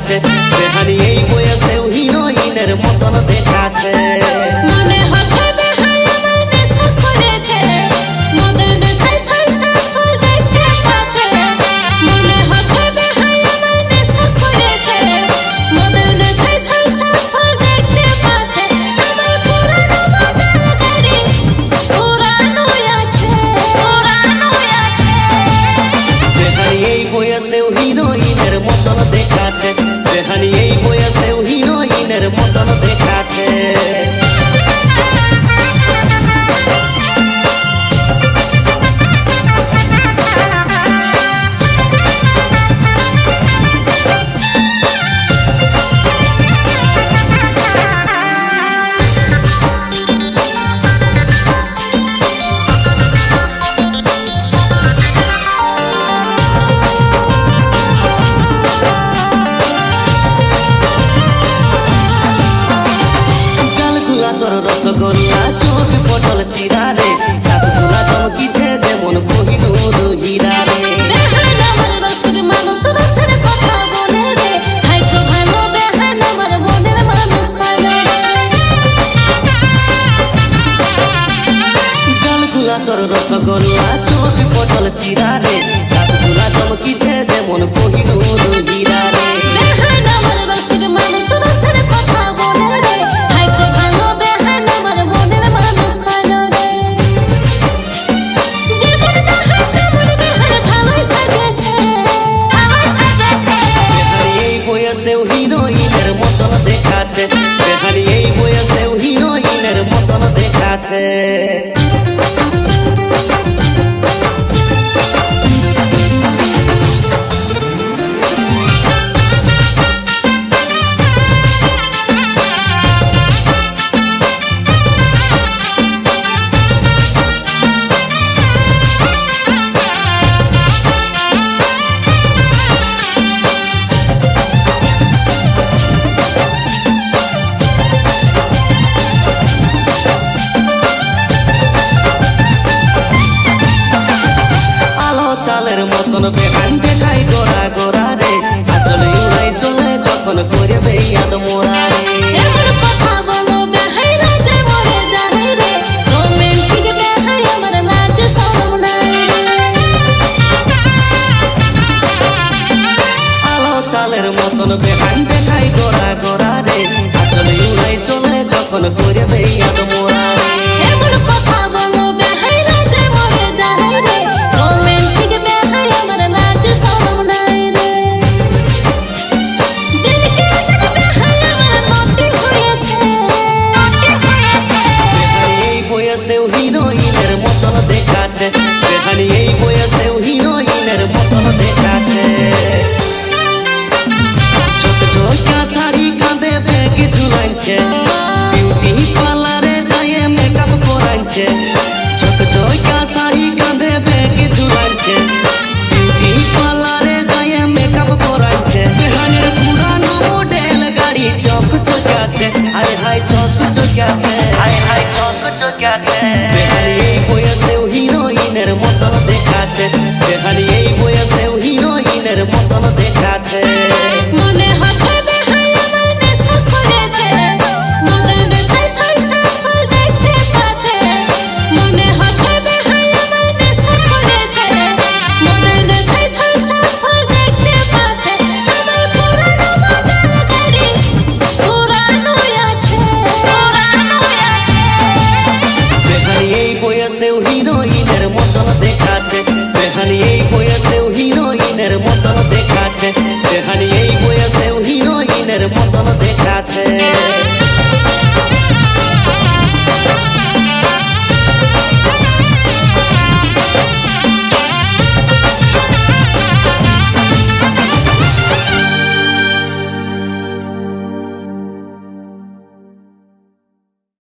দেখাচ্ছে, বেহানি এই বয়সেও হিরোইনের মতন দেখাচ্ছে। মনে হচ্ছে বেহাই আমার নেশা করেছে, মদের নেশায় সরষার ফুল দেখতে পাচ্ছে। মনে হচ্ছে বেহাই আমার নেশা করেছে, মদের নেশায় সরষার ফুল দেখতে পাচ্ছে। আমার পুরানো মোটর গাড়ি পুরানো আছে, পুরানো আছে। বেহানি এই বয়সেও হিরোইনের মতন দেখাচ্ছে, বেহানি এই বয়সেও হিরোইনের মতন দেখাচ্ছে। রসগোল্লা চোখ পটল চিরা রে, হাতগুলা চমকিছে যেমন কোহিনূর হীরা রে। বেহান আমার রসের মানুষ, রসের কথা বলে রে, ভাইকে ভালো বেহান আমার মনের মানুষ পালে রে। গালগুলা তোর রসগোল্লা চোখ পটল চিরা রে, হাতগুলা চমকিছে যেমন কোহিনূর হীরা রে। বেহান আমার রসের মানুষ, রসের কথা বলে রে, ভাইকে ভালো বেহান আমার মনের মানুষ পালে রে। জীবনটা হাতে মন বেহান ভালোই সাজেছে, ভালোই সাজেছে। বেহানি এই বয়সেও হিরোইনের মতন দেখাচ্ছে, বেহানি এই বয়সেও হিরোইনের মতন দেখাচ্ছে। চালের মতন বেহান দেখাই গোরা গোরা রে, আচলে উড়াই চলে যখন করে দেই আদ মোরা রে। এমন কথা বলো বেহাই লাজে মরে যায় রে, রোমান্টিক বেহাই আমার লাজ শরম নাই রে। আলো চালের মতন বেহান দেখাই গোরা গোরা রে, আচলে উড়াই চলে যখন করে দেই আদ মোরা রে। এমন কথা বলো বেহাই লাজে মরে যায় রে, রোমান্টিক বেহাই আমার লাজ শরম নাই রে। দিনকে দিন বেহাই আমার নটি হয়েছে, নটি হয়েছে। বেহানি এই বয়সেও হিরোইনের মতন দেখাচ্ছে, বেহানি এই বয়সেও হিরোইনের মতন দেখাচ্ছে। ছোট ছোটা শাড়ি কাঁধে ব্যাগ ঝুলাইছে, বিউটি পার্লারে যায় মেকআপ করাইছে। ছোট ছোটা শাড়ি কাঁধে ব্যাগ ঝুলাইছে, বিউটি পার্লারে যায় মেকআপ করাইছে। বেহানের পুরানো মডেল গাড়ি চক চকাছে, হায় হায় চক চকাছে, হায় হায় চক চকাছে। বেহানি এই বয়সেও হিরোইনের মতন দেখাচ্ছে, বেহানি এই বয়সেও হিরোইনের মতন দেখাচ্ছে। মনে হচ্ছে বেহাই আমার নেশা করেছে, মদের নেশায় সরষার ফুল দেখতে পাচ্ছে। মনে হচ্ছে বেহাই আমার নেশা করেছে, মদের নেশায় সরষার ফুল দেখতে পাচ্ছে। আমার পুরানো মোটর গাড়ি পুরানো আছে, পুরানো আছে। বেহানি এই বয়সেও হিরোইনের মতন দেখাচ্ছে, বেহানি এই বয়সেও হিরোইনের মতন দেখাচ্ছে।